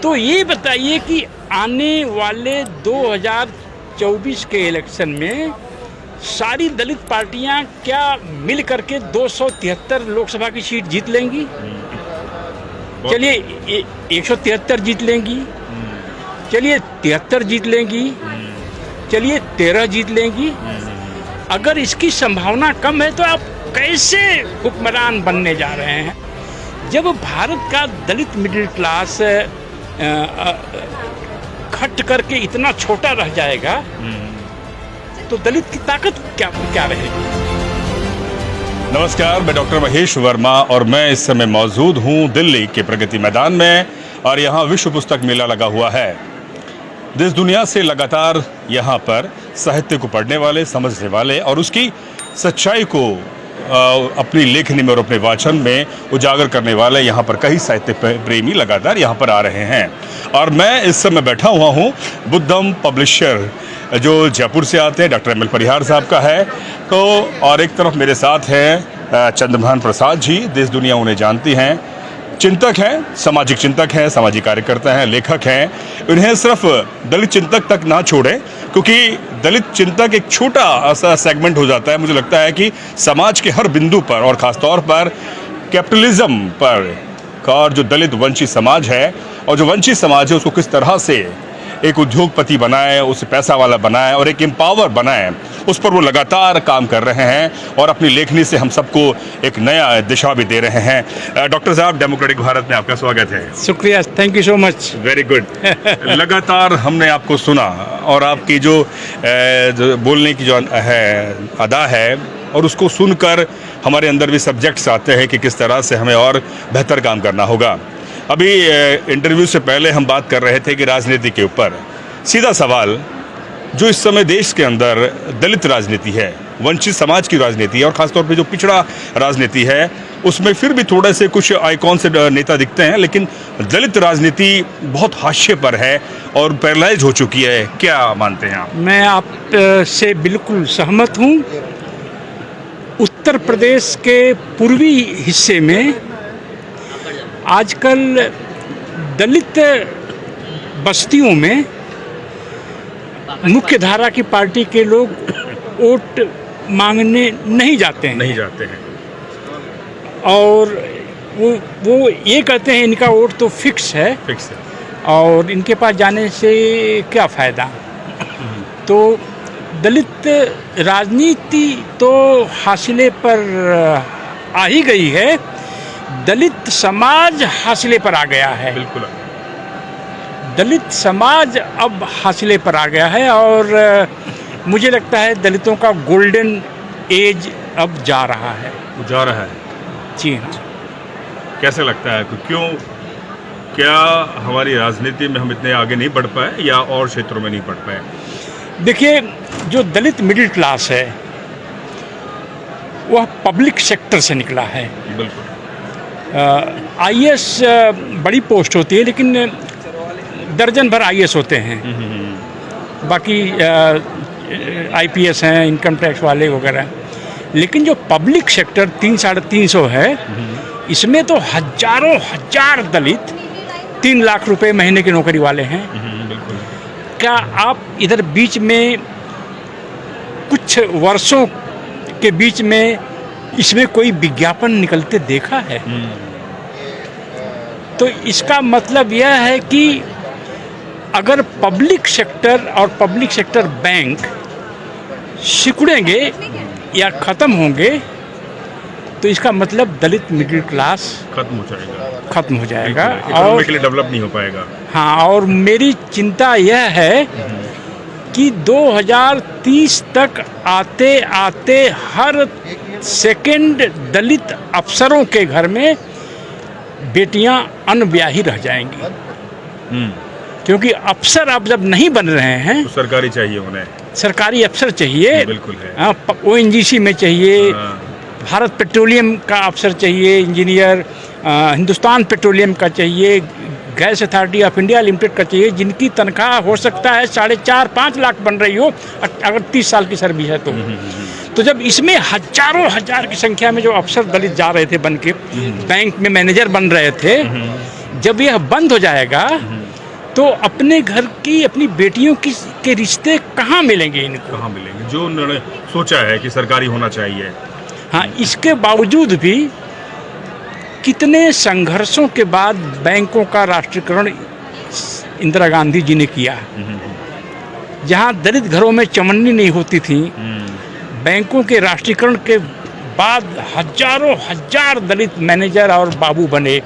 तो ये बताइए कि आने वाले 2024 के इलेक्शन में सारी दलित पार्टियां क्या मिल करके 273 लोकसभा की सीट जीत लेंगी? चलिए 173 जीत लेंगी, चलिए 73 जीत लेंगी, चलिए 13 जीत लेंगी। अगर इसकी संभावना कम है तो आप कैसे हुक्मरान बनने जा रहे हैं? जब भारत का दलित मिडिल क्लास घट करके इतना छोटा रह जाएगा तो दलित की ताकत क्या रहेगी? नमस्कार, मैं डॉक्टर महेश वर्मा और मैं इस समय मौजूद हूं दिल्ली के प्रगति मैदान में और यहां विश्व पुस्तक मेला लगा हुआ है। देश दुनिया से लगातार यहां पर साहित्य को पढ़ने वाले, समझने वाले और उसकी सच्चाई को अपनी लेखनी में और अपने वाचन में उजागर करने वाले यहाँ पर कई साहित्य प्रेमी लगातार यहाँ पर आ रहे हैं। और मैं इस समय बैठा हुआ हूँ बुद्धम पब्लिशर जो जयपुर से आते हैं, डॉक्टर एम.एल. परिहार साहब का है। तो और एक तरफ मेरे साथ हैं चंद्रभान प्रसाद जी, देश दुनिया उन्हें जानती हैं, चिंतक हैं, सामाजिक चिंतक हैं, सामाजिक कार्यकर्ता हैं, लेखक हैं। उन्हें सिर्फ दलित चिंतक तक ना छोड़ें, क्योंकि दलित चिंतक एक छोटा सा सेगमेंट हो जाता है। मुझे लगता है कि समाज के हर बिंदु पर और ख़ासतौर पर कैपिटलिज्म पर और जो दलित वंचित समाज है और जो वंचित समाज है उसको किस तरह से एक उद्योगपति बनाए, उसे पैसा वाला बनाए और एक एम्पावर बनाए, उस पर वो लगातार काम कर रहे हैं और अपनी लेखनी से हम सबको एक नया दिशा भी दे रहे हैं। डॉक्टर साहब, डेमोक्रेटिक भारत में आपका स्वागत है। शुक्रिया, thank you so much. Very good. लगातार हमने आपको सुना और आपकी जो बोलने की जो है अदा है और उसको सुनकर हमारे अंदर भी सब्जेक्ट्स आते हैं कि किस तरह से हमें और बेहतर काम करना होगा। अभी इंटरव्यू से पहले हम बात कर रहे थे कि राजनीति के ऊपर सीधा सवाल, जो इस समय देश के अंदर दलित राजनीति है, वंचित समाज की राजनीति है और ख़ासतौर पे जो पिछड़ा राजनीति है, उसमें फिर भी थोड़े से कुछ आइकॉन से नेता दिखते हैं, लेकिन दलित राजनीति बहुत हाशिए पर है और पैरालाइज हो चुकी है। क्या मानते हैं आप? मैं आप से बिल्कुल सहमत हूँ। उत्तर प्रदेश के पूर्वी हिस्से में आजकल दलित बस्तियों में मुख्य धारा की पार्टी के लोग वोट मांगने नहीं जाते हैं। और वो ये कहते हैं इनका वोट तो फिक्स है और इनके पास जाने से क्या फ़ायदा। तो दलित राजनीति तो हासिले पर आ ही गई है, दलित समाज हासिले पर आ गया है। बिल्कुल, दलित समाज अब हासिले पर आ गया है और मुझे लगता है दलितों का गोल्डन एज अब जा रहा है। जी हाँ। कैसे लगता है, क्या हमारी राजनीति में हम इतने आगे नहीं बढ़ पाए या और क्षेत्रों में नहीं बढ़ पाए? देखिए, जो दलित मिडिल क्लास है वह पब्लिक सेक्टर से निकला है। बिल्कुल। आईएएस बड़ी पोस्ट होती है, लेकिन दर्जन भर आईएएस होते हैं, बाकी आईपीएस हैं, इनकम टैक्स वाले वगैरह। लेकिन जो पब्लिक सेक्टर 300-350 है, इसमें तो हजारों हजार दलित 3 लाख रुपए महीने की नौकरी वाले हैं। क्या आप इधर बीच में कुछ वर्षों के बीच में इसमें कोई विज्ञापन निकलते देखा है? तो इसका मतलब यह है कि अगर पब्लिक सेक्टर और पब्लिक सेक्टर बैंक सिकुड़ेंगे या ख़त्म होंगे तो इसका मतलब दलित मिडिल क्लास खत्म हो जाएगा और डेवलप नहीं हो पाएगा। हाँ, और मेरी चिंता यह है कि 2030 तक आते आते हर सेकंड दलित अफसरों के घर में बेटियां अनब्याही रह जाएंगी। क्योंकि अफसर अब जब नहीं बन रहे हैं तो सरकारी चाहिए, उन्हें सरकारी अफसर चाहिए। बिल्कुल है। ONGC में चाहिए, भारत पेट्रोलियम का अफसर चाहिए, इंजीनियर, हिंदुस्तान पेट्रोलियम का चाहिए, gas authority of India limited का चाहिए, जिनकी तनख्वाह हो सकता है 4.5-5 लाख बन रही हो अगर 30 साल की सर्विस है तो जब इसमें हजारों हजार की संख्या में जो अफसर दलित जा रहे थे बन के, बैंक में मैनेजर बन रहे थे, जब यह बंद हो जाएगा तो अपने घर की अपनी बेटियों की के रिश्ते कहाँ मिलेंगे इनको? कहाँ मिलेंगे? जो उन्होंने सोचा है कि सरकारी होना चाहिए। हाँ, इसके बावजूद भी कितने संघर्षों के बाद बैंकों का राष्ट्रीयकरण इंदिरा गांधी जी ने किया। जहाँ दलित घरों में चमन्नी नहीं होती थी, बैंकों के राष्ट्रीयकरण के बाद हजारों हजार दलित मैनेजर और बाबू बने,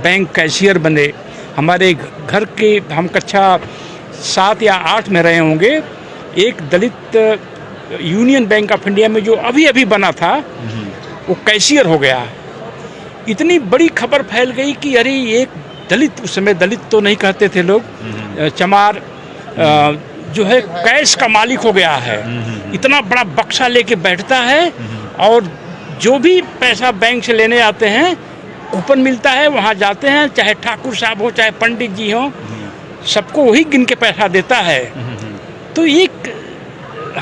बैंक कैशियर बने। हमारे घर के, हम कक्षा 7 या 8 में रहे होंगे, एक दलित यूनियन बैंक ऑफ इंडिया में जो अभी अभी बना था वो कैशियर हो गया। इतनी बड़ी खबर फैल गई कि अरे एक दलित, उस समय दलित तो नहीं कहते थे लोग, चमार जो है कैश का मालिक हो गया है। इतना बड़ा बक्सा लेके बैठता है और जो भी पैसा बैंक से लेने आते हैं, कूपन मिलता है, वहाँ जाते हैं, चाहे ठाकुर साहब हो चाहे पंडित जी हो, सबको वही गिन के पैसा देता है। तो एक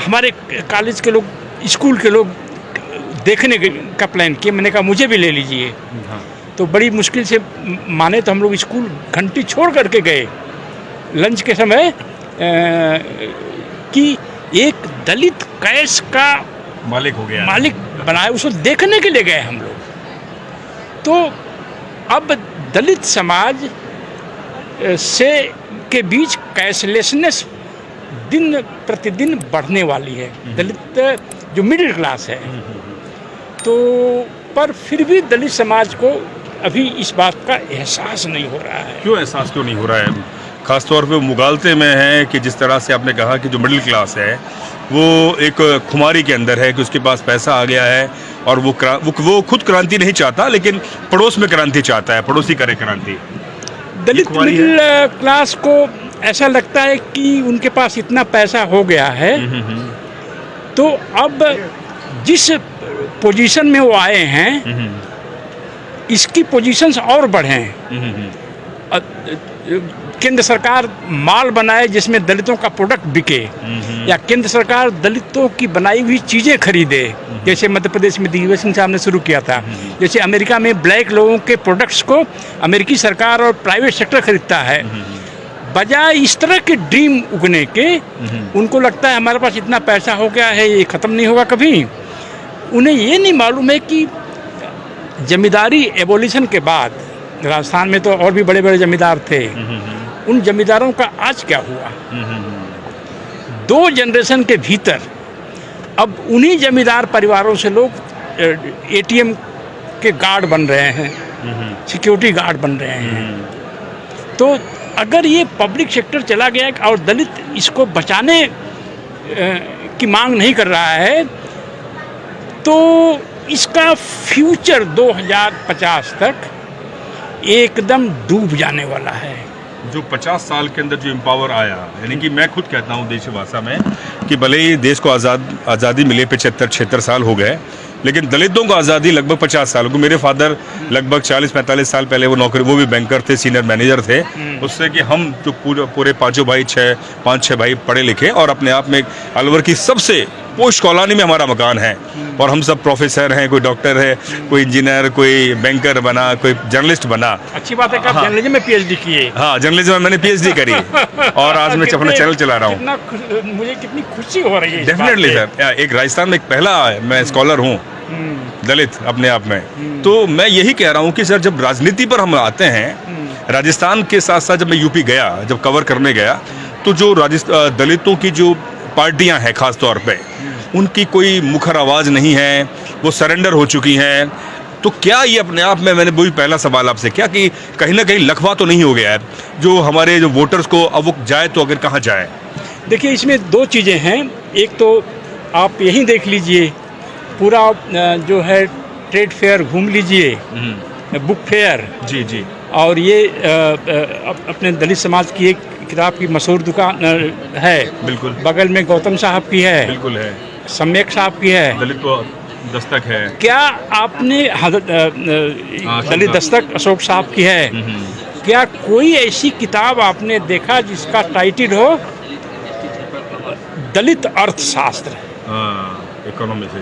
हमारे कॉलेज के लोग, स्कूल के लोग देखने का प्लान किया। मैंने कहा मुझे भी ले लीजिए। तो बड़ी मुश्किल से माने तो हम लोग स्कूल घंटी छोड़ करके गए लंच के समय कि एक दलित कैश का मालिक हो गया, मालिक बनाए, उसको देखने के लिए गए हम लोग। तो अब दलित समाज से के बीच कैशलेसनेस दिन प्रतिदिन बढ़ने वाली है। दलित जो मिडिल क्लास है, तो पर फिर भी दलित समाज को अभी इस बात का एहसास नहीं हो रहा है। क्यों एहसास क्यों नहीं हो रहा है? खासतौर पे मुगालते में है कि जिस तरह से आपने कहा कि जो मिडिल क्लास है वो एक खुमारी के अंदर है कि उसके पास पैसा आ गया है और वो खुद क्रांति नहीं चाहता, लेकिन पड़ोस में क्रांति चाहता है, पड़ोसी करे क्रांति। दलित मिडिल क्लास को ऐसा लगता है कि उनके पास इतना पैसा हो गया है, तो अब जिस पोजीशन में वो आए हैं इसकी पोजीशंस और बढ़ें। केंद्र सरकार माल बनाए जिसमें दलितों का प्रोडक्ट बिके, या केंद्र सरकार दलितों की बनाई हुई चीज़ें खरीदे, जैसे मध्य प्रदेश में दिग्विजय सिंह साहब ने शुरू किया था। जैसे अमेरिका में ब्लैक लोगों के प्रोडक्ट्स को अमेरिकी सरकार और प्राइवेट सेक्टर खरीदता है। बजाय इस तरह के ड्रीम उगने के, उनको लगता है हमारे पास इतना पैसा हो गया है, ये ख़त्म नहीं होगा कभी। उन्हें ये नहीं मालूम है कि जमींदारी एबोलिशन के बाद राजस्थान में तो और भी बड़े बड़े जमींदार थे, उन जमींदारों का आज क्या हुआ। 2 जनरेशन के भीतर अब उन्हीं जमींदार परिवारों से लोग एटीएम के गार्ड बन रहे हैं, सिक्योरिटी गार्ड बन रहे हैं। तो अगर ये पब्लिक सेक्टर चला गया और दलित इसको बचाने की मांग नहीं कर रहा है, तो इसका फ्यूचर 2050 तक एकदम डूब जाने वाला है। जो 50 साल के अंदर जो एम्पावर आया, यानी कि मैं खुद कहता हूँ देश भाषा में कि भले ही देश को आज़ादी मिले 75-76 साल हो गए, लेकिन दलितों को आज़ादी लगभग 50 साल को। मेरे फादर लगभग 40-45 साल पहले वो नौकरी, वो भी बैंकर थे, सीनियर मैनेजर थे। उससे कि हम जो पूरे 5-6 भाई पढ़े लिखे और अपने आप में अलवर की सबसे पोस्ट कॉलोनी में हमारा मकान है, और हम सब प्रोफेसर हैं, कोई डॉक्टर है, कोई इंजीनियर, कोई बैंकर बना, कोई जर्नलिस्ट बना। अच्छी बात है कि आप जर्नलिज्म में पीएचडी किए। हाँ, जर्नलिज्म में मैंने पीएचडी करी और आज मैं अपना चैनल चला रहा हूँ। मुझे कितनी खुशी हो रही है। डेफिनेटली सर, एक राजस्थान में एक पहला मैं स्कॉलर हूँ दलित अपने आप में। तो मैं यही कह रहा हूँ कि सर जब राजनीति पर हम आते हैं, राजस्थान के साथ साथ जब मैं यूपी गया, जब कवर करने गया, तो जो दलितों की जो पार्टियां हैं खास तौर पे, उनकी कोई मुखर आवाज़ नहीं है, वो सरेंडर हो चुकी हैं। तो क्या ये अपने आप में, मैंने वही पहला सवाल आपसे क्या कि कहीं ना कहीं लखवा तो नहीं हो गया है जो हमारे जो वोटर्स को, अब वो जाए तो अगर कहाँ जाए? देखिए, इसमें 2 चीज़ें हैं। एक तो आप यहीं देख लीजिए, पूरा जो है ट्रेड फेयर घूम लीजिए, बुक फेयर जी, और ये अपने दलित समाज की एक किताब की मशहूर दुकान है, बिल्कुल बगल में गौतम साहब की है, बिल्कुल है, सम्यक साहब की है, दलित दस्तक है। क्या आपने दलित दस्तक अशोक साहब की है, क्या कोई ऐसी किताब आपने देखा जिसका टाइटल हो दलित अर्थशास्त्र, इकोनॉमी से,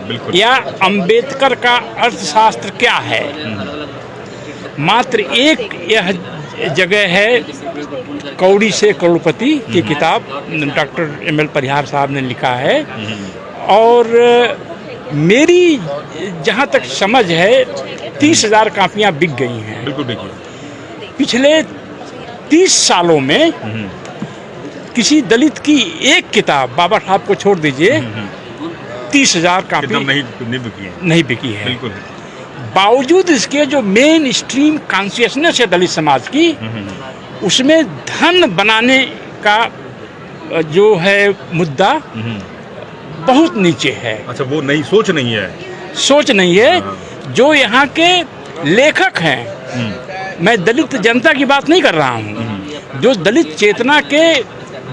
बिल्कुल, या अंबेडकर का अर्थशास्त्र क्या है? मात्र एक यह जगह है कौड़ी से करोड़पति की किताब, डॉक्टर एम.एल. परिहार साहब ने लिखा है। और मेरी जहाँ तक समझ है 30,000 कापियाँ बिक गई हैं। बिल्कुल देखिए, पिछले 30 सालों में किसी दलित की एक किताब, बाबा साहब को छोड़ दीजिए, 30,000 कापी नहीं बिकी है। बिल्कुल। बावजूद इसके जो मेन स्ट्रीम कॉन्शियसनेस है दलित समाज की, उसमें धन बनाने का जो है मुद्दा बहुत नीचे है। अच्छा, वो नहीं, सोच नहीं है। सोच नहीं है। जो यहाँ के लेखक हैं, मैं दलित जनता की बात नहीं कर रहा हूँ, जो दलित चेतना के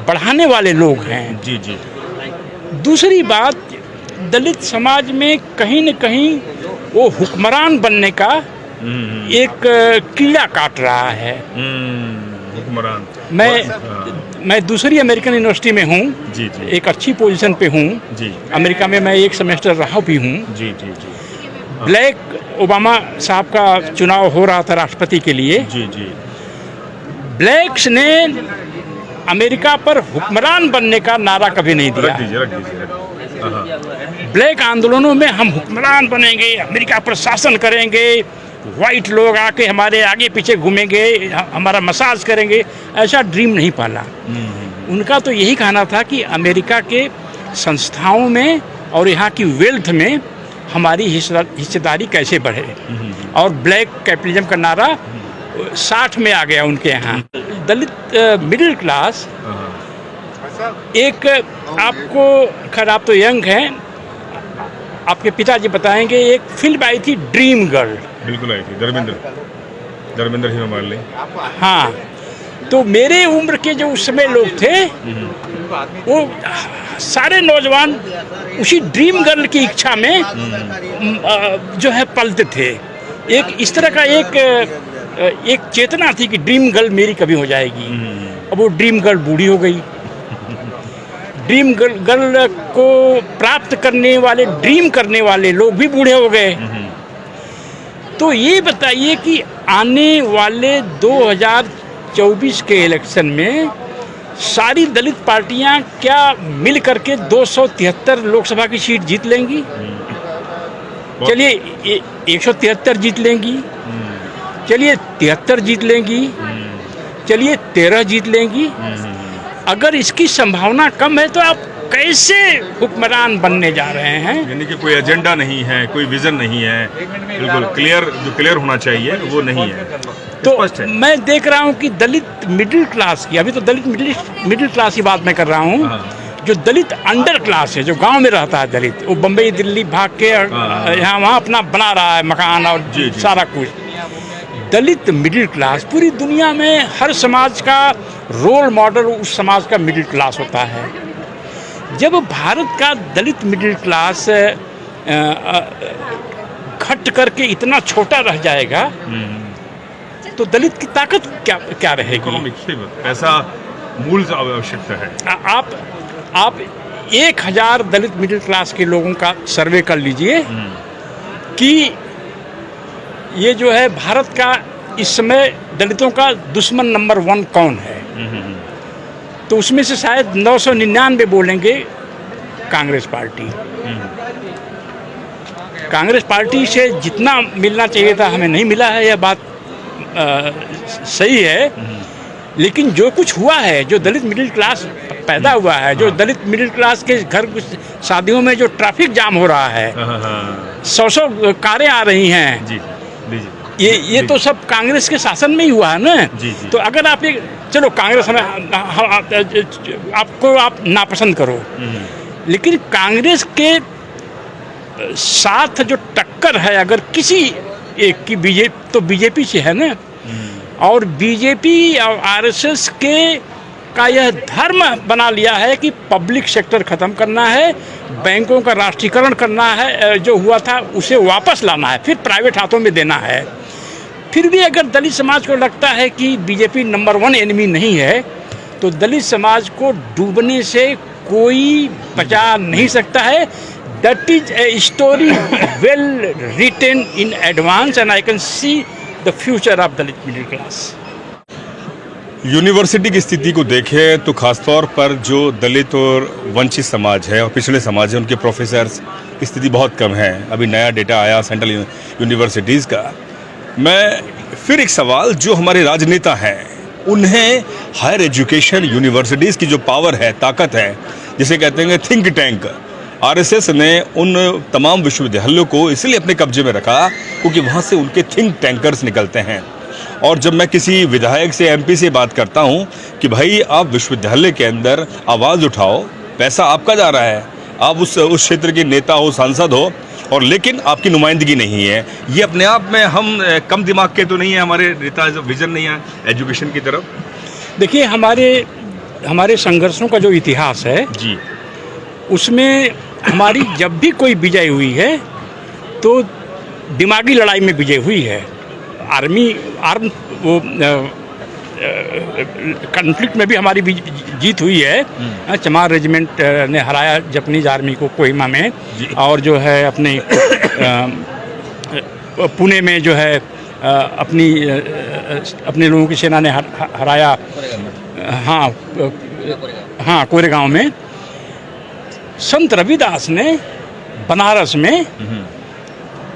बढ़ाने वाले लोग हैं। जी जी। दूसरी बात, दलित समाज में कहीं न कहीं वो हुक्मरान बनने का एक कीड़ा काट रहा है। हुक्मरान। मैं दूसरी अमेरिकन यूनिवर्सिटी में हूँ। जी जी। एक अच्छी पोजीशन पे हूँ। जी। अमेरिका में मैं एक सेमेस्टर रहा भी हूँ। जी जी जी। ब्लैक ओबामा साहब का चुनाव हो रहा था राष्ट्रपति के लिए। जी जी। ब्लैक्स ने अमेरिका पर हुक्मरान बनने का नारा कभी नहीं दिया। रख दीजिए। ब्लैक आंदोलनों में हम हुक्मरान बनेंगे, अमेरिका पर शासन करेंगे, वाइट लोग आके हमारे आगे पीछे घूमेंगे, हमारा मसाज करेंगे, ऐसा ड्रीम नहीं पाला। उनका तो यही कहना था कि अमेरिका के संस्थाओं में और यहाँ की वेल्थ में हमारी हिस्सेदारी कैसे बढ़े। और ब्लैक कैपिटलिज्म का नारा 60 में आ गया उनके यहाँ। दलित मिडिल क्लास एक, आपको, खैर आप तो यंग हैं, आपके पिताजी बताएंगे, एक फिल्म आई थी ड्रीम गर्ल। बिल्कुल आई थी, धर्मेंद्र ही मान लें। हाँ, तो मेरे उम्र के जो उस समय लोग थे, वो सारे नौजवान उसी ड्रीम गर्ल की इच्छा में जो है पलते थे। एक इस तरह का एक चेतना थी कि ड्रीम गर्ल मेरी कभी हो जाएगी। अब वो ड्रीम गर्ल बूढ़ी हो गई। ड्रीम गर्ल को प्राप्त करने वाले, ड्रीम करने वाले लोग भी बूढ़े हो गए। तो ये बताइए कि आने वाले 2024 के इलेक्शन में सारी दलित पार्टियां क्या मिल करके 273 लोकसभा की सीट जीत लेंगी? चलिए 173 जीत लेंगी, चलिए 73 जीत लेंगी, चलिए 13 जीत लेंगी। अगर इसकी संभावना कम है तो आप कैसे हुक्मरान बनने जा रहे हैं? यानी कि कोई एजेंडा नहीं है, कोई विजन नहीं है, बिल्कुल क्लियर, जो क्लियर होना चाहिए वो नहीं है। तो मैं देख रहा हूं कि दलित मिडिल क्लास की, अभी तो दलित मिडिल क्लास की बात मैं कर रहा हूं, जो दलित अंडर क्लास है, जो गांव में रहता है दलित, वो बम्बई दिल्ली भाग के यहाँ वहाँ अपना बना रहा है मकान और सारा कुछ। दलित मिडिल क्लास, पूरी दुनिया में हर समाज का रोल मॉडल उस समाज का मिडिल क्लास होता है। जब भारत का दलित मिडिल क्लास घट करके इतना छोटा रह जाएगा तो दलित की ताकत क्या रहेगी? ऐसा मूल आवश्यकता है। आप 1000 दलित मिडिल क्लास के लोगों का सर्वे कर लीजिए कि ये जो है भारत का इस समय दलितों का दुश्मन नंबर 1 कौन है, तो उसमें से शायद 999 बोलेंगे कांग्रेस पार्टी। कांग्रेस पार्टी से जितना मिलना चाहिए था हमें नहीं मिला है, यह बात सही है। लेकिन जो कुछ हुआ है, जो दलित मिडिल क्लास पैदा हुआ है, जो दलित मिडिल क्लास के घर शादियों में जो ट्रैफिक जाम हो रहा है, 100 कारें आ रही हैं, जी, ये तो सब कांग्रेस के शासन में ही हुआ है ना। तो अगर आप चलो कांग्रेस हमें आपको आप नापसंद करो, लेकिन कांग्रेस के साथ जो टक्कर है अगर किसी एक की बीजेपी से है ना, और बीजेपी और आरएसएस का यह धर्म बना लिया है कि पब्लिक सेक्टर ख़त्म करना है, बैंकों का राष्ट्रीयकरण करना है, जो हुआ था उसे वापस लाना है, फिर प्राइवेट हाथों में देना है। फिर भी अगर दलित समाज को लगता है कि बीजेपी नंबर 1 एनिमी नहीं है, तो दलित समाज को डूबने से कोई बचा नहीं सकता है। That is a story well written in advance and I can see the future of Dalit middle class. University की स्थिति को देखें तो खासतौर पर जो दलित और वंचित समाज है और पिछड़े समाज है उनके प्रोफेसर्स की स्थिति बहुत कम है। अभी नया डेटा आया सेंट्रल यूनिवर्सिटीज़ का। मैं फिर एक सवाल, जो हमारे राजनेता हैं उन्हें हायर एजुकेशन यूनिवर्सिटीज़ की जो पावर है, ताकत है, जिसे कहते हैं थिंक टैंक, आरएसएस ने उन तमाम विश्वविद्यालयों को इसलिए अपने कब्जे में रखा क्योंकि वहाँ से उनके थिंक टैंकर्स निकलते हैं। और जब मैं किसी विधायक से, एमपी से बात करता हूँ कि भाई आप विश्वविद्यालय के अंदर आवाज़ उठाओ, पैसा आपका जा रहा है, आप उस क्षेत्र के नेता हो, सांसद हो, और लेकिन आपकी नुमाइंदगी नहीं है, ये अपने आप में हम कम दिमाग के तो नहीं है, हमारे नेता विजन नहीं है एजुकेशन की तरफ। देखिए, हमारे संघर्षों का जो इतिहास है जी, उसमें हमारी जब भी कोई विजय हुई है तो दिमागी लड़ाई में विजय हुई है। आर्म वो कॉन्फ्लिक्ट में भी हमारी जीत हुई है। चमार रेजिमेंट ने हराया जापानीज आर्मी को कोहिमा में, और जो है अपने पुणे में जो है अपने लोगों की सेना ने हराया, हाँ कोरेगांव में। संत रविदास ने बनारस में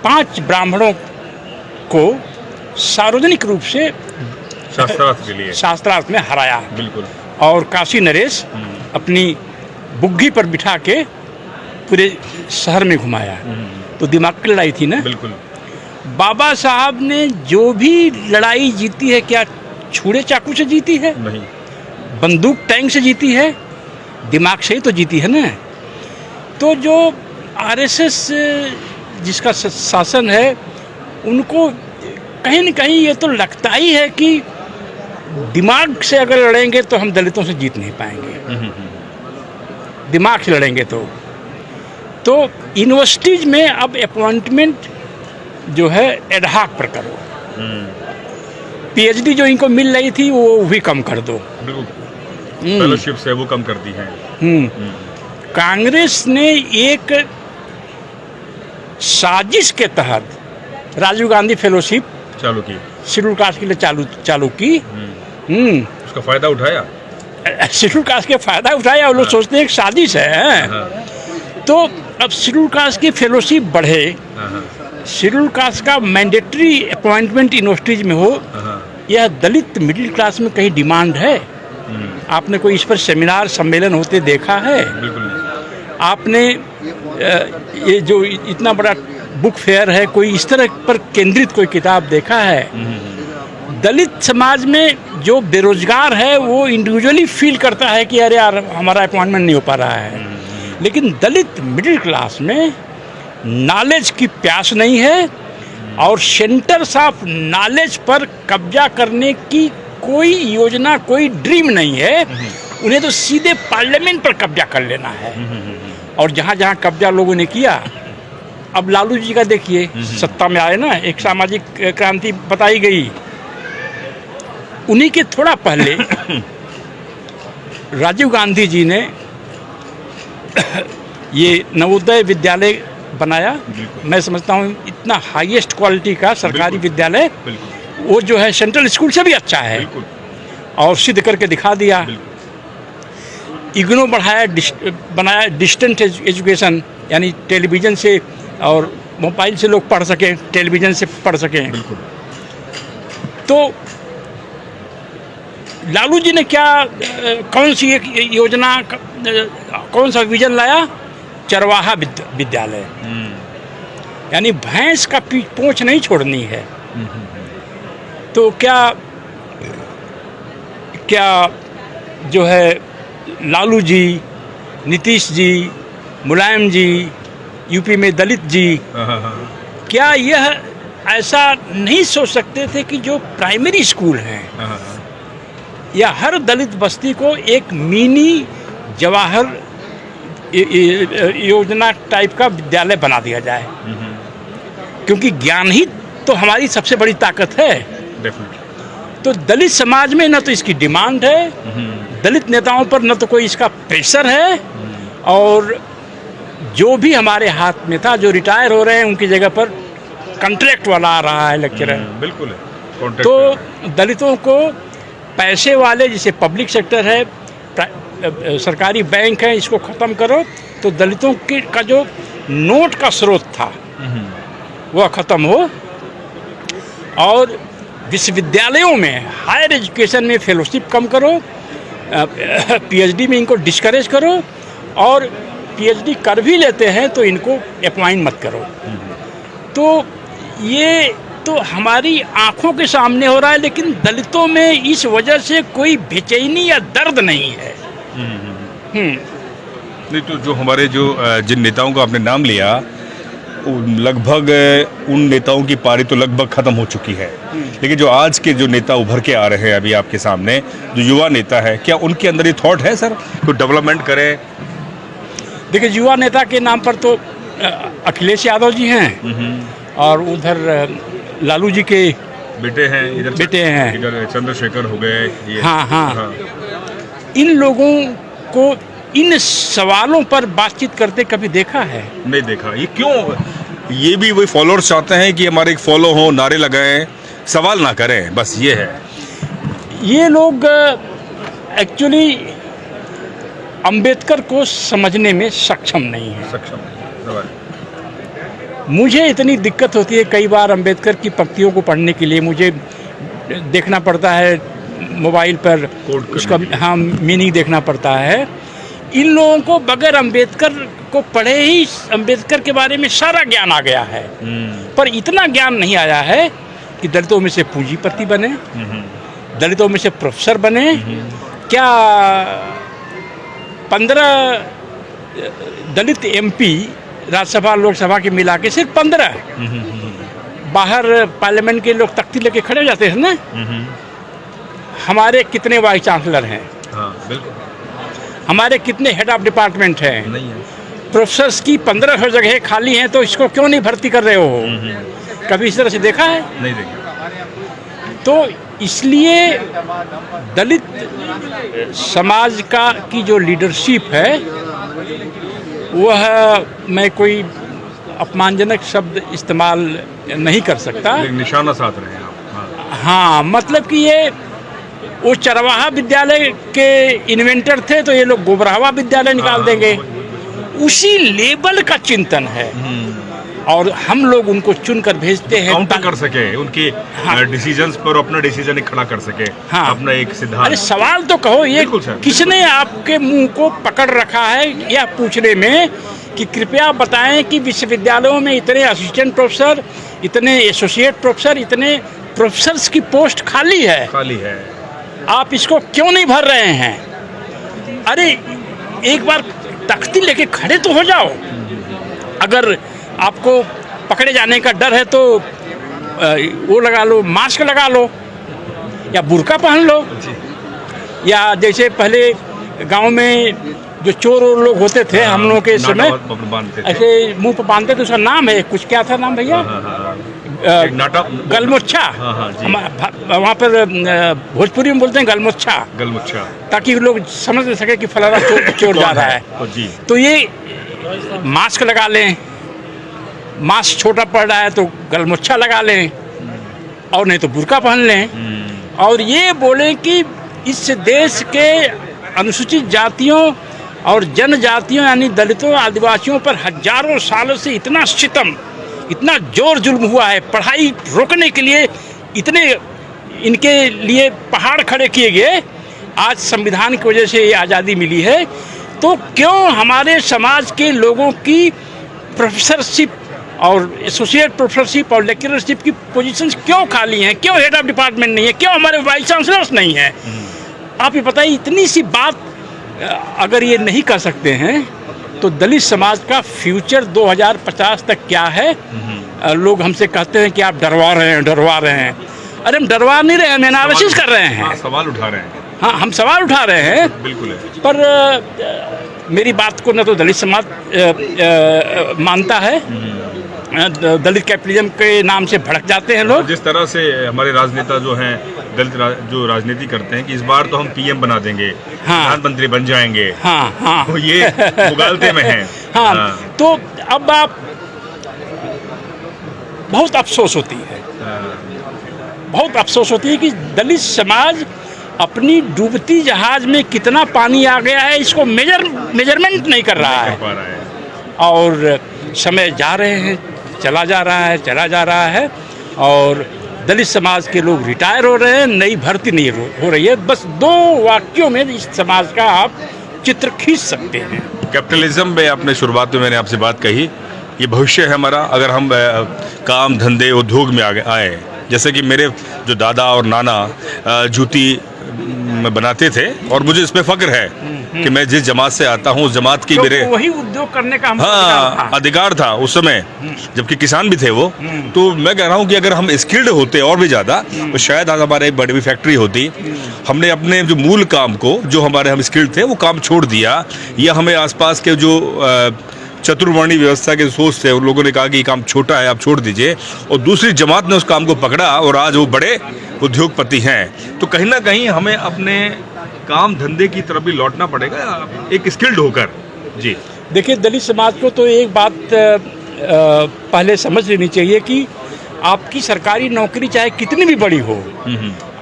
5 ब्राह्मणों को सार्वजनिक रूप से शास्त्रार्थ में हराया। बिल्कुल। और काशी नरेश अपनी बुग्गी पर बिठा के पूरे शहर में घुमाया। तो दिमाग की लड़ाई थी ना। बिल्कुल। बाबा साहब ने जो भी लड़ाई जीती है, क्या छुरे चाकू से जीती है? नहीं। बंदूक टैंक से जीती है? दिमाग से ही तो जीती है ना। तो जो आरएसएस जिसका शासन है, उनको कहीं न कहीं ये तो लगता ही है कि दिमाग से अगर लड़ेंगे तो हम दलितों से जीत नहीं पाएंगे। दिमाग से लड़ेंगे तो यूनिवर्सिटीज में अब अपॉइंटमेंट जो है एडहाक पर करो। पीएचडी जो इनको मिल रही थी वो भी कम कर दो। फेलोशिप से वो कम कर दी है। कांग्रेस ने एक साजिश के तहत राजीव गांधी फेलोशिप चालू की, शेड्यूल कास्ट के लिए चालू की। उसका फायदा उठाया, शेड्यूल कास्ट के फायदा उठाया। वो लोग सोचते हैं एक साजिश है। तो अब शेड्यूल कास्ट की फेलोशिप बढ़े, शेड्यूल कास्ट का मैंडेटरी अपॉइंटमेंट यूनिवर्सिटीज में हो, यह दलित मिडिल क्लास में कहीं डिमांड है? आपने कोई इस पर सेमिनार सम्मेलन होते देखा है? बिल्कुल। आपने ये जो इतना बड़ा बुक फेयर है, कोई इस तरह पर केंद्रित कोई किताब देखा है? दलित समाज में जो बेरोजगार है वो इंडिविजुअली फील करता है कि अरे यार हमारा अपॉइंटमेंट नहीं हो पा रहा है। लेकिन दलित मिडिल क्लास में नॉलेज की प्यास नहीं है, और सेंटर्स ऑफ नॉलेज पर कब्जा करने की कोई योजना, कोई ड्रीम नहीं है। उन्हें तो सीधे पार्लियामेंट पर कब्जा कर लेना है। और जहाँ जहाँ कब्जा लोगों ने किया, अब लालू जी का देखिए, सत्ता में आए ना, एक सामाजिक क्रांति बताई गई। उन्हीं के थोड़ा पहले राजीव गांधी जी ने ये नवोदय विद्यालय बनाया। मैं समझता हूँ इतना हाईएस्ट क्वालिटी का सरकारी विद्यालय, वो जो है सेंट्रल स्कूल से भी अच्छा है, और सिद्ध करके दिखा दिया। इग्नो बनाया डिस्टेंट एजुकेशन, यानी टेलीविज़न से और मोबाइल से लोग पढ़ सकें, टेलीविज़न से पढ़ सकें। तो लालू जी ने क्या कौन सी एक योजना, कौन सा विजन लाया? चरवाहा विद्यालय, यानी भैंस का पूंछ नहीं छोड़नी है। तो क्या जो है लालू जी, नीतीश जी, मुलायम जी, यूपी में दलित जी, क्या यह ऐसा नहीं सोच सकते थे कि जो प्राइमरी स्कूल हैं या हर दलित बस्ती को एक मिनी जवाहर योजना टाइप का विद्यालय बना दिया जाए? क्योंकि ज्ञान ही तो हमारी सबसे बड़ी ताकत है। तो दलित समाज में न तो इसकी डिमांड है, दलित नेताओं पर न तो कोई इसका प्रेशर है, और जो भी हमारे हाथ में था, जो रिटायर हो रहे हैं, उनकी जगह पर कॉन्ट्रैक्ट वाला आ रहा है लेक्चरर। बिल्कुल। तो दलितों को पैसे वाले जैसे पब्लिक सेक्टर है, सरकारी बैंक है, इसको ख़त्म करो तो दलितों की का जो नोट का स्रोत था वह ख़त्म हो, और विश्वविद्यालयों में हायर एजुकेशन में फेलोशिप कम करो, पीएचडी में इनको डिस्करेज करो, और पीएचडी कर भी लेते हैं तो इनको अपॉइंट मत करो। तो ये तो हमारी आंखों के सामने हो रहा है, लेकिन दलितों में इस वजह से कोई बेचैनी या दर्द नहीं है। नहीं तो जो हमारे जिन नेताओं का आपने नाम लिया, लगभग उन नेताओं की पारी तो लगभग खत्म हो चुकी है, लेकिन जो आज के जो नेता उभर के आ रहे हैं अभी आपके सामने, जो युवा नेता है, क्या उनके अंदर ये थॉट है सर कोई डेवलपमेंट करें? देखिए, युवा नेता के नाम पर तो अखिलेश यादव जी हैं, और उधर लालू जी के बेटे हैं, इधर चंद्रशेखर हो गए ये। हाँ। इन लोगों को इन सवालों पर बातचीत करते कभी देखा है? नहीं देखा। ये क्यों? ये भी वही फॉलोअर्स चाहते हैं कि हमारे एक फॉलो हो, नारे लगाएं, सवाल ना करें, बस ये है। ये लोग एक्चुअली अंबेडकर को समझने में सक्षम नहीं है। मुझे इतनी दिक्कत होती है कई बार अंबेडकर की पंक्तियों को पढ़ने के लिए, मुझे देखना पड़ता है मोबाइल पर, उसका मीनिंग देखना पड़ता है। इन लोगों को बगैर अंबेडकर को पढ़े ही अंबेडकर के बारे में सारा ज्ञान आ गया है, पर इतना ज्ञान नहीं आया है कि दलितों में से पूंजीपति बने, दलितों में से प्रोफेसर बने। क्या 15 दलित एमपी राज्यसभा लोकसभा के मिला के सिर्फ 15, बाहर पार्लियामेंट के लोग तख्ती लेके खड़े हो जाते हैं ना। हमारे कितने वाइस चांसलर हैं? हाँ, बिल्कुल। हमारे कितने हेड ऑफ डिपार्टमेंट हैं? नहीं है। प्रोफेसर्स की 1500 जगह खाली हैं, तो इसको क्यों नहीं भर्ती कर रहे हो? कभी इस तरह से देखा है? नहीं देखा। तो इसलिए दलित समाज की जो लीडरशिप है, वह मैं कोई अपमानजनक शब्द इस्तेमाल नहीं कर सकता। निशाना साध रहे हैं आप। हाँ, मतलब कि ये वो चरवाहा विद्यालय के इन्वेंटर थे, तो ये लोग गोबरावा विद्यालय निकाल देंगे। उसी लेवल का चिंतन है, और हम लोग उनको चुनकर भेजते हैं काउंटर कर सके उनके डिसीजंस पर, अपना डिसीजन खड़ा कर सके। अपना एक सिद्धांत। अरे सवाल तो कहो, ये किसने आपके मुंह को पकड़ रखा है यह पूछने में कि कृपया बताएं कि विश्वविद्यालयों में इतने असिस्टेंट प्रोफेसर, इतने एसोसिएट प्रोफेसर, इतने प्रोफेसर्स की पोस्ट खाली है, आप इसको क्यों नहीं भर रहे हैं? अरे एक बार तख्ती लेके खड़े तो हो जाओ। अगर आपको पकड़े जाने का डर है तो वो लगा लो, मास्क लगा लो, या बुर्का पहन लो, या जैसे पहले गांव में जो चोर और लोग होते थे हम लोगों के समय, ऐसे मुंह पर बांधते थे, उसका नाम है कुछ, क्या था नाम भैया? गलमुच्छा। वहाँ पर भोजपुरी में बोलते हैं गलमुच्छा, ताकि लोग समझ नहीं सके कि फलाना चोर जा रहा है। तो ये मास्क लगा लें, मास्क छोटा पड़ रहा है तो गलमुच्छा लगा लें, और नहीं तो बुर्का पहन लें, और ये बोलें कि इस देश के अनुसूचित जातियों और जनजातियों यानी दलितों, आदिवासियों पर हजारों सालों से इतना सितम, इतना जोर जुल्म हुआ है, पढ़ाई रोकने के लिए इतने इनके लिए पहाड़ खड़े किए गए, आज संविधान की वजह से ये आज़ादी मिली है। तो क्यों हमारे समाज के लोगों की प्रोफेसरशिप और एसोसिएट प्रोफेसरशिप और लेक्चरशिप की पोजीशंस क्यों खाली हैं? क्यों हेड ऑफ डिपार्टमेंट नहीं है? क्यों हमारे वाइस चांसलर्स नहीं हैं? आप ये बताइए, इतनी सी बात अगर ये नहीं कर सकते हैं तो दलित समाज का फ्यूचर 2050 तक क्या है? लोग हमसे कहते हैं कि आप डरवा रहे हैं। अरे हम डरवा नहीं रहे हैं, हम एनालिसिस कर रहे हैं, सवाल उठा रहे हैं। हाँ, हम सवाल उठा रहे हैं, बिल्कुल है। पर मेरी बात को न तो दलित समाज मानता है, दलित कैपिटलिज्म के नाम से भड़क जाते हैं लोग। जिस तरह से हमारे राजनेता जो हैं दलित जो राजनीति करते हैं कि इस बार तो हम पीएम बना देंगे, प्रधानमंत्री बन जाएंगे। हाँ। तो ये मुगालते में हैं। हाँ, तो अब आप बहुत अफसोस होती है कि दलित समाज अपनी डूबती जहाज में कितना पानी आ गया है इसको मेजरमेंट नहीं कर रहा है। और समय जा रहे हैं, चला जा रहा है और दलित समाज के लोग रिटायर हो रहे हैं, नई भर्ती नहीं हो रही है। बस 2 वाक्यों में इस समाज का आप चित्र खींच सकते हैं। कैपिटलिज्म में आपने शुरुआत में मैंने आपसे बात कही, ये भविष्य है हमारा। अगर हम काम धंधे उद्योग में आगे आए, जैसे कि मेरे जो दादा और नाना जूती बनाते थे और मुझे इसमें फक्र है कि मैं जिस जमात से आता हूँ उस जमात की मेरे वही उद्योग करने का अधिकार था उस समय, जबकि किसान भी थे वो। तो मैं कह रहा हूँ कि अगर हम स्किल्ड होते और भी ज़्यादा तो शायद आज हमारे एक बड़ी भी फैक्ट्री होती। हमने अपने जो मूल काम को, जो हमारे हम स्किल्ड थे, वो काम छोड़ दिया, या हमें आसपास के जो चतुर्वर्णी व्यवस्था के सोच से उन लोगों ने कहा कि ये काम छोटा है, आप छोड़ दीजिए, और दूसरी जमात ने उस काम को पकड़ा और आज वो बड़े उद्योगपति हैं। तो कहीं ना कहीं हमें अपने काम धंधे की तरफ भी लौटना पड़ेगा, एक स्किल्ड होकर। जी देखिए, दलित समाज को तो एक बात पहले समझ लेनी चाहिए कि आपकी सरकारी नौकरी चाहे कितनी भी बड़ी हो,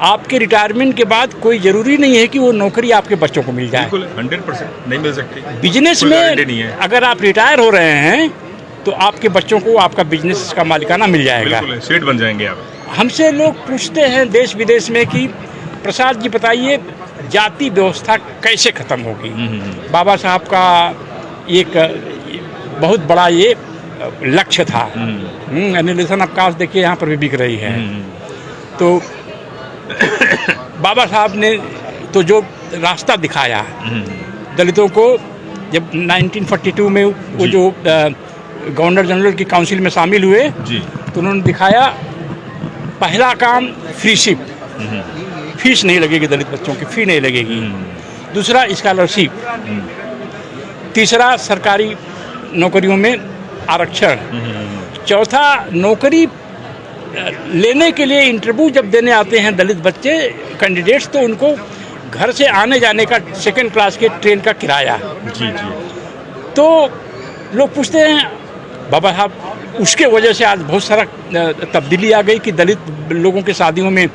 आपके रिटायरमेंट के बाद कोई ज़रूरी नहीं है कि वो नौकरी आपके बच्चों को मिल जाए। 100% नहीं मिल सकती। बिजनेस में अगर आप रिटायर हो रहे हैं तो आपके बच्चों को आपका बिजनेस का मालिकाना मिल जाएगा, सेठ बन जाएंगे आप। हमसे लोग पूछते हैं देश विदेश में कि प्रसाद जी बताइए जाति व्यवस्था कैसे ख़त्म होगी। बाबा साहब का एक बहुत बड़ा ये लक्ष्य था। एनिलेशन ऑफ कास्ट देखिए यहाँ पर भी बिक रही है। तो बाबा साहब ने तो जो रास्ता दिखाया दलितों को, जब 1942 में वो जो गवर्नर जनरल की काउंसिल में शामिल हुए जी, तो उन्होंने दिखाया पहला काम फ्रीशिप, फीस नहीं लगेगी, दलित बच्चों की फी नहीं लगेगी। दूसरा स्कॉलरशिप, तीसरा सरकारी नौकरियों में आरक्षण, चौथा नौकरी लेने के लिए इंटरव्यू जब देने आते हैं दलित बच्चे कैंडिडेट्स तो उनको घर से आने जाने का 2nd क्लास के ट्रेन का किराया। जी जी। तो लोग पूछते हैं बाबा साहब, उसके वजह से आज बहुत सारा तब्दीली आ गई कि दलित लोगों के शादियों में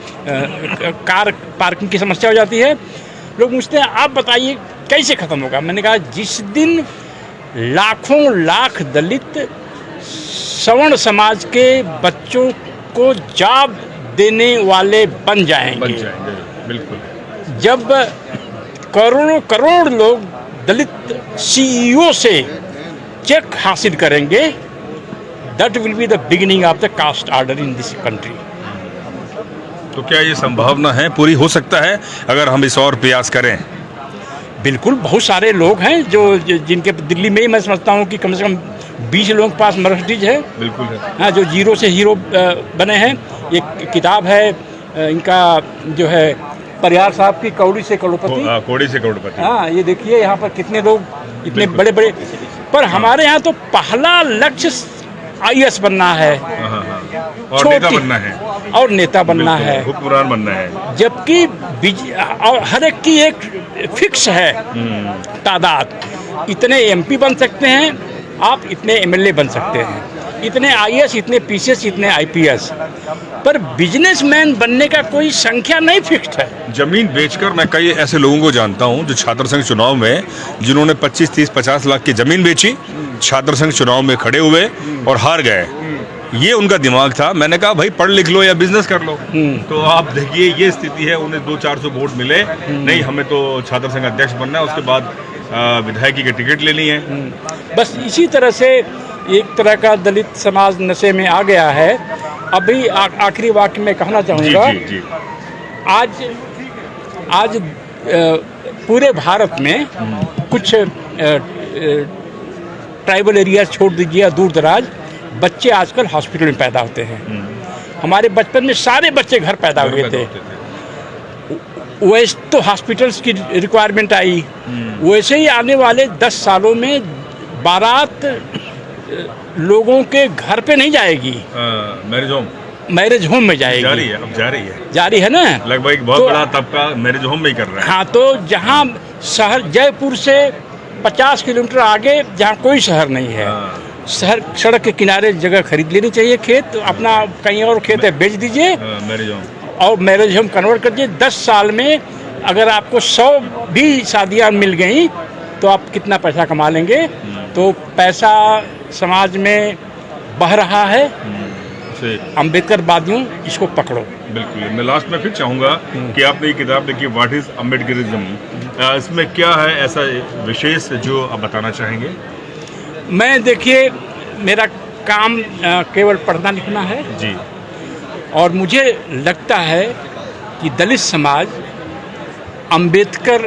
कार पार्किंग की समस्या हो जाती है। लोग पूछते हैं आप बताइए कैसे ख़त्म होगा। मैंने कहा जिस दिन लाखों लाख दलित सवर्ण समाज के बच्चों को जॉब देने वाले बन जाएंगे, बिल्कुल। जब करोड़ों करोड़ लोग दलित सीईओ से चेक हासिल करेंगे, that will be the beginning of the caste order in this country. तो क्या ये संभावना है, पूरी हो सकता है अगर हम इस और प्रयास करें? बिल्कुल, बहुत सारे लोग हैं जो जिनके दिल्ली में ही मैं समझता हूँ कि कम से कम 20 लोगों के पास मर्सिडीज है। बिल्कुल है। हाँ, जो जीरो से हीरो बने हैं। एक किताब है इनका जो है परिहार साहब की, कौड़ी से करोड़पति। कौड़ी से करोड़पति। हाँ, ये देखिए यहाँ पर कितने लोग इतने बड़े बड़े, पर हमारे यहाँ तो पहला लक्ष्य IAS बनना है और नेता बनना है, और नेता बनना है, हुक्मरान बनना है। जबकि और हर एक की एक फिक्स है तादाद, इतने MP बन सकते हैं आप, इतने MLA बन सकते हैं, इतने IAS, इतने PCS, इतने IPS, पर बिजनेसमैन बनने का कोई संख्या नहीं फिक्स्ड है। जमीन बेचकर मैं कई ऐसे लोगों को जानता हूं जो छात्र संघ चुनाव में, जिन्होंने 25, 30, 50 लाख की जमीन बेची, छात्र संघ चुनाव में खड़े हुए और हार गए। ये उनका दिमाग था। मैंने कहा भाई पढ़ लिख लो या बिजनेस कर लो। तो आप देखिए ये स्थिति है, उन्हें 200-400 वोट मिले, नहीं हमें तो छात्र संघ अध्यक्ष बनना है, उसके बाद विधायकी की टिकट लेनी है। बस इसी तरह से एक तरह का दलित समाज नशे में आ गया है। अभी आखिरी वाक्य में कहना चाहूँगा, जी। आज पूरे भारत में कुछ ट्राइबल एरिया छोड़ दीजिए, दूर दराज बच्चे आजकल हॉस्पिटल में पैदा होते हैं। हमारे बचपन में सारे बच्चे घर पैदा हुए थे। वैसे तो हॉस्पिटल्स की रिक्वायरमेंट आई, वैसे ही आने वाले 10 सालों में बारात लोगों के घर पे नहीं जाएगी, मैरिज होम में जाएगी। जारी है ना, लगभग एक बहुत बड़ा तबका मैरिज होम में ही कर रहा है। हाँ, तो जहाँ शहर जयपुर से 50 किलोमीटर आगे जहाँ कोई शहर नहीं है, शहर सड़क के किनारे जगह खरीद लेनी चाहिए, खेत अपना कहीं और खेत है बेच दीजिए और मैरिज होम कन्वर्ट कर दीजिए। 10 साल में अगर आपको 100 भी शादियां मिल गई तो आप कितना पैसा कमा लेंगे। तो पैसा समाज में बह रहा है, से अम्बेडकर वादियों इसको पकड़ो। बिल्कुल। मैं लास्ट में फिर चाहूँगा कि आपने ये किताब लिखी व्हाट इज़ अम्बेडकरिज्म, इसमें क्या है ऐसा विशेष जो आप बताना चाहेंगे? मैं देखिए मेरा काम केवल पढ़ना लिखना है जी। और मुझे लगता है कि दलित समाज अम्बेडकर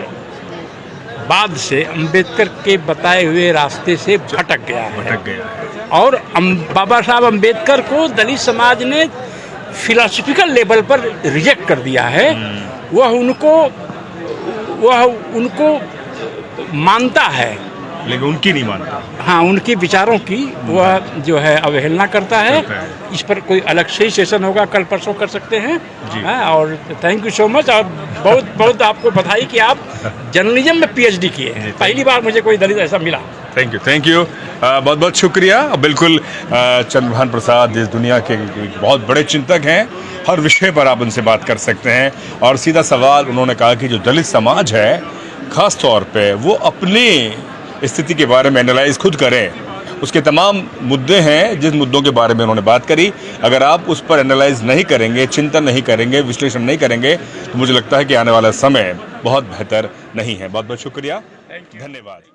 बाद से अम्बेडकर के बताए हुए रास्ते से भटक गया है। भटक गया है। और बाबा साहब अम्बेडकर को दलित समाज ने फिलॉसफिकल लेवल पर रिजेक्ट कर दिया है। वह उनको मानता है लेकिन उनकी नहीं मानता। हाँ, उनके विचारों की वह जो है अवहेलना करता है। इस पर कोई अलग से ही सेशन होगा, कल परसों कर सकते हैं। हाँ, और थैंक यू सो मच। और बहुत बहुत आपको बधाई कि आप जर्नलिज्म में PhD किए हैं। पहली बार मुझे कोई दलित ऐसा मिला। Thank you. बहुत बहुत शुक्रिया। बिल्कुल चंद्रभान प्रसाद इस दुनिया के बहुत बड़े चिंतक हैं, हर विषय पर आप उनसे बात कर सकते हैं। और सीधा सवाल उन्होंने कहा कि जो दलित समाज है ख़ास तौर पे वो अपने स्थिति के बारे में एनालाइज खुद करें। उसके तमाम मुद्दे हैं जिस मुद्दों के बारे में उन्होंने बात करी, अगर आप उस पर एनालाइज नहीं करेंगे, चिंतन नहीं करेंगे, विश्लेषण नहीं करेंगे तो मुझे लगता है कि आने वाला समय बहुत बेहतर नहीं है। बहुत बहुत शुक्रिया, धन्यवाद।